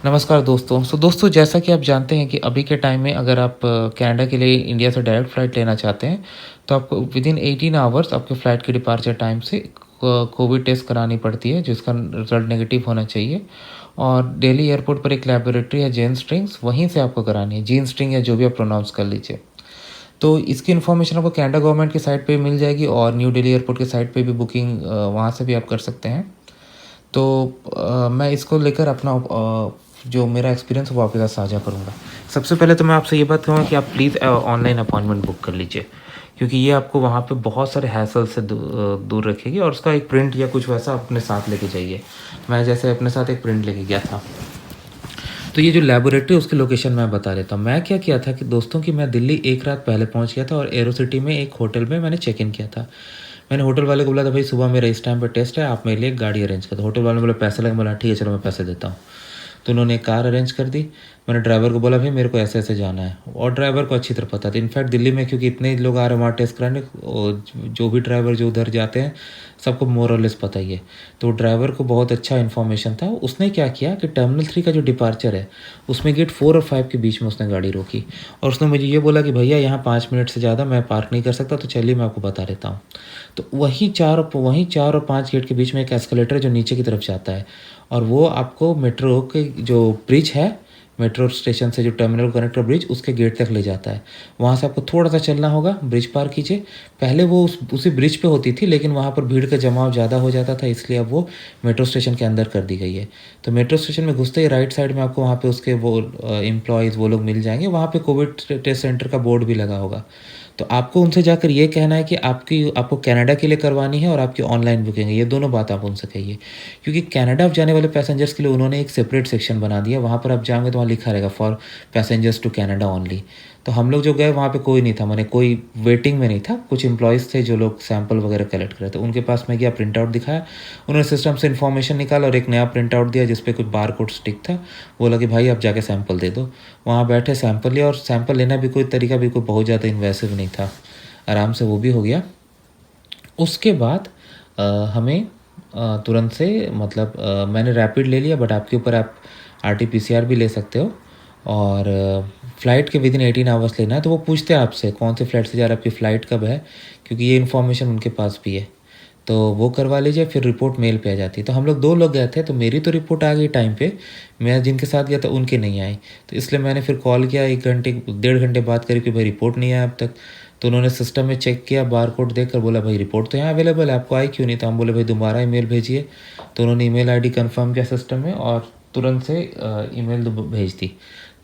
नमस्कार दोस्तों। दोस्तों, जैसा कि आप जानते हैं कि अभी के टाइम में अगर आप कनाडा के लिए इंडिया से डायरेक्ट फ़्लाइट लेना चाहते हैं, तो आपको विदिन 18 आवर्स आपके फ़्लाइट के डिपार्चर टाइम से कोविड टेस्ट करानी पड़ती है, जिसका रिज़ल्ट नेगेटिव होना चाहिए। और दिल्ली एयरपोर्ट पर एक लैबोरेटरी है जेन स्ट्रिंग्स, वहीं से आपको करानी है। जीन स्ट्रिंग या जो भी आप प्रोनाउंस कर लीजिए। तो इसकी इन्फॉर्मेशन आपको कनाडा गवर्नमेंट की साइट पे मिल जाएगी और न्यू दिल्ली एयरपोर्ट की साइट पे भी बुकिंग वहाँ से भी आप कर सकते हैं। तो मैं इसको लेकर अपना जो मेरा एक्सपीरियंस है वो आपके साथ साझा करूँगा। सबसे पहले तो मैं आपसे ये बात कहूँगा कि आप प्लीज़ ऑनलाइन अपॉइंटमेंट बुक कर लीजिए, क्योंकि ये आपको वहाँ पे बहुत सारे हैसल से दूर रखेगी। और उसका एक प्रिंट या कुछ वैसा अपने साथ लेके जाइए। मैं जैसे अपने साथ एक प्रिंट लेके गया था। तो ये जो लैबोरेटरी उसकी लोकेशन मैं बता देता हूँ। मैं क्या किया था कि दोस्तों कि मैं दिल्ली एक रात पहले पहुँच गया था और एरोसिटी में एक होटल में मैंने चेक इन किया था। मैंने होटल वाले को बोला था, भाई सुबह मेरा इस टाइम पे टेस्ट है, आप मेरे लिए एक गाड़ी अरेंज कर दो। होटल वाले ने बोला पैसे लगे, बोला ठीक है चलो मैं पैसे देता हूँ। तो उन्होंने एक कार अरेंज कर दी। मैंने ड्राइवर को बोला भाई मेरे को ऐसे ऐसे जाना है, और ड्राइवर को अच्छी तरह पता था। इनफैक्ट दिल्ली में क्योंकि इतने लोग आ रहे हैं वहाँ टेस्ट कराने, और जो भी ड्राइवर जो उधर जाते हैं सबको मोर और लेस पता ही है। तो ड्राइवर को बहुत अच्छा इन्फॉर्मेशन था। उसने क्या किया कि टर्मिनल 3 का जो डिपार्चर है उसमें गेट 4 और 5 के बीच में उसने गाड़ी रोकी, और उसने मुझे ये बोला कि भैया यहाँ 5 मिनट से ज़्यादा मैं पार्क नहीं कर सकता, तो चलिए मैं आपको बता देता हूँ। तो वहीं 4 और 5 गेट के बीच में एक एस्केलेटर जो नीचे की तरफ जाता है, और वो आपको मेट्रो के जो ब्रिज है, मेट्रो स्टेशन से जो टर्मिनल कनेक्टर ब्रिज, उसके गेट तक ले जाता है। वहाँ से आपको थोड़ा सा चलना होगा, ब्रिज पार कीजिए। पहले वो उसी ब्रिज पे होती थी, लेकिन वहाँ पर भीड़ का जमाव ज़्यादा हो जाता था, इसलिए अब वो मेट्रो स्टेशन के अंदर कर दी गई है। तो मेट्रो स्टेशन में घुसते ही राइट साइड में आपको वहाँ पे उसके वो एम्प्लॉयज़ वो लोग मिल जाएंगे। वहाँ पे कोविड टेस्ट सेंटर का बोर्ड भी लगा होगा। तो आपको उनसे जाकर ये कहना है कि आपको कनाडा के लिए करवानी है और आपकी ऑनलाइन बुकिंग है, ये दोनों बात आप उनसे कहिए। क्योंकि कनाडा जाने वाले पैसेंजर्स के लिए उन्होंने एक सेपरेट सेक्शन बना दिया। वहाँ पर आप जाओगे तो वहाँ लिखा रहेगा for passengers to Canada only. तो हम लोग जो गए वहाँ पे कोई नहीं था, मैंने कोई वेटिंग में नहीं था। कुछ एम्प्लॉयज़ थे जो लोग सैंपल वगैरह कलेक्ट कर रहे थे, उनके पास मैं गया, प्रिंट आउट दिखाया। उन्होंने सिस्टम से इन्फॉर्मेशन निकाला और एक नया प्रिंट आउट दिया जिसपे कुछ बार कोड स्टिक था। बोला कि भाई आप जाके सैंपल दे दो। वहाँ बैठे सैंपल लिया, और सैंपल लेना भी कोई तरीका भी कोई बहुत ज़्यादा इन्वेसिव नहीं था, आराम से वो भी हो गया। उसके बाद हमें तुरंत से मतलब मैंने रैपिड ले लिया, बट आपके ऊपर आप RT-PCR भी ले सकते हो। और फ़्लाइट के विदिन 18 आवर्स लेना है। तो वो पूछते हैं आपसे कौन सी फ़्लाइट से जा रहा है, आपकी फ़्लाइट कब है, क्योंकि ये इन्फॉर्मेशन उनके पास भी है। तो वो करवा लीजिए, फिर रिपोर्ट मेल पे आ जाती है। तो हम लोग 2 लोग गए थे, तो मेरी तो रिपोर्ट आ गई टाइम पे, मैं जिनके साथ गया था उनकी नहीं आई। तो इसलिए मैंने फिर कॉल किया 1 घंटे 1.5 घंटे बात करी कि भाई रिपोर्ट नहीं आया अब तक। तो उन्होंने सिस्टम में चेक किया, बारकोड देखकर बोला भाई रिपोर्ट तो यहाँ अवेलेबल है, आपको आई क्यों नहीं? तो हम बोले भाई दोबारा ईमेल भेजिए। तो उन्होंने ईमेल आईडी कंफर्म किया सिस्टम में और तुरंत से ईमेल भेज दी।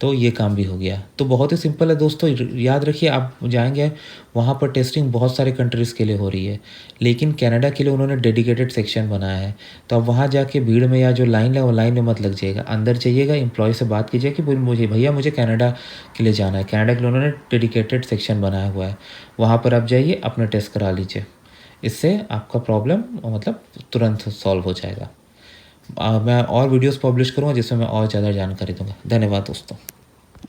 तो ये काम भी हो गया। तो बहुत ही सिंपल है दोस्तों। याद रखिए, आप जाएंगे वहाँ पर टेस्टिंग बहुत सारे कंट्रीज़ के लिए हो रही है, लेकिन कनाडा के लिए उन्होंने डेडिकेटेड सेक्शन बनाया है। तो अब वहाँ जाके भीड़ में या जो लाइन है वो लाइन में मत लग जाइएगा, अंदर जाइएगा, एम्प्लॉय से बात कीजिए कि मुझे भैया मुझे कनाडा के लिए जाना है। कनाडा के लिए उन्होंने डेडिकेटेड सेक्शन बनाया हुआ है, वहाँ पर आप जाइए, अपना टेस्ट करा लीजिए। इससे आपका प्रॉब्लम मतलब तुरंत सॉल्व हो जाएगा। मैं और वीडियोस पब्लिश करूँगा जिसमें मैं और ज़्यादा जानकारी दूँगा। धन्यवाद दोस्तों।